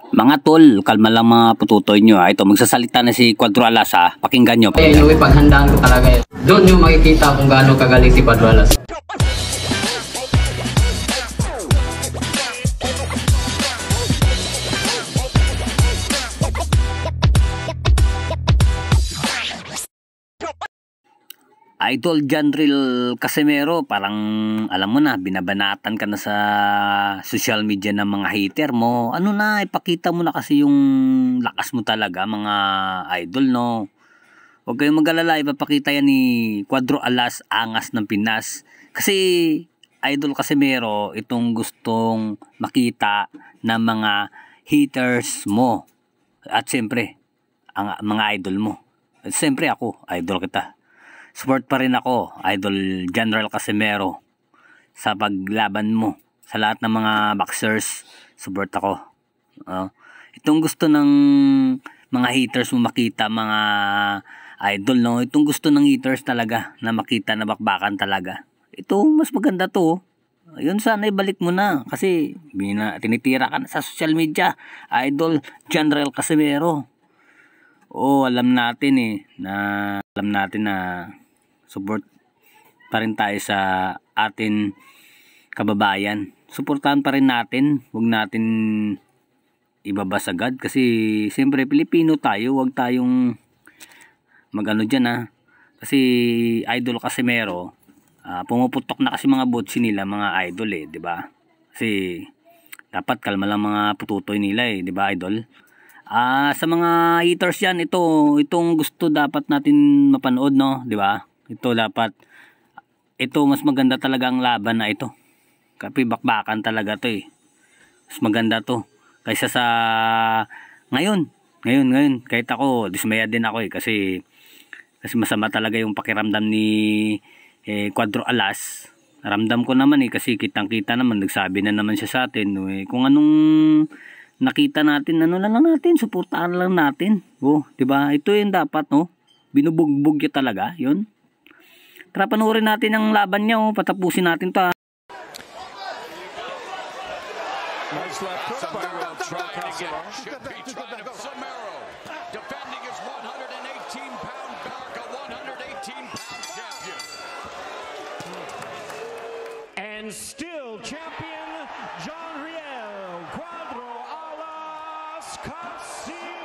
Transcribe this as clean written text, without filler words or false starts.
Mga tol, kalma lang mga pututoy nyo. Ito, magsasalita na si Cuadro Alas ha. Pakinggan nyo. Kaya inuwi, paghandaan ko talaga yun. Doon nyo makikita kung gaano kagaling si Cuadro Alas. Idol Janril Casimero, parang alam mo na, binabanatan ka na sa social media ng mga hater mo. Ano na, ipakita mo na kasi yung lakas mo talaga mga idol, no? Huwag kayong mag-alala, ipapakita yan ni Cuadro Alas, angas ng Pinas. Kasi Idol Casimero, itong gustong makita ng mga haters mo. At siyempre, ang mga idol mo. At siyempre ako, idol kita. Support pa rin ako, Idol General Casimero, sa paglaban mo. Sa lahat ng mga boxers, support ako. Itong gusto ng mga haters mo makita, mga idol, no? Itong gusto ng haters talaga na makita na bakbakan talaga. Ito, mas maganda to. Yun, sana ibalik mo na. Kasi tinitira ka na sa social media, Idol General Casimero. Alam natin na support pa rin tayo sa atin kababayan. Suportahan pa rin natin. Huwag natin ibabasagad kasi siyempre Pilipino tayo. Huwag tayong magano dyan . Kasi Idol Casimero, pumuputok na kasi mga botsi nila, mga idol di ba? Kasi dapat kalma lang mga pututoy nila di ba, idol? Sa mga haters yan, itong gusto dapat natin mapanood, no, di ba? Ito mas maganda talaga ang laban na ito. Kasi bakbakan talaga to Mas maganda to kaysa sa ngayon. Kahit ako, dismaya din ako kasi masama talaga yung pakiramdam ni Cuadro Alas. Ramdam ko naman kasi kitang-kita naman, nagsabi na naman siya sa atin kung anong nakita natin, ano lang natin, suportahan lang natin. Di ba? Ito yung dapat, no? Binubugbog niya talaga, yun. Tara, panoorin natin ang laban niya, patapusin natin to. Nice left hook by World Truck defending his 118-pound back, a 118-pound champion. And still champion, Janril Cuadro Alas Casimero.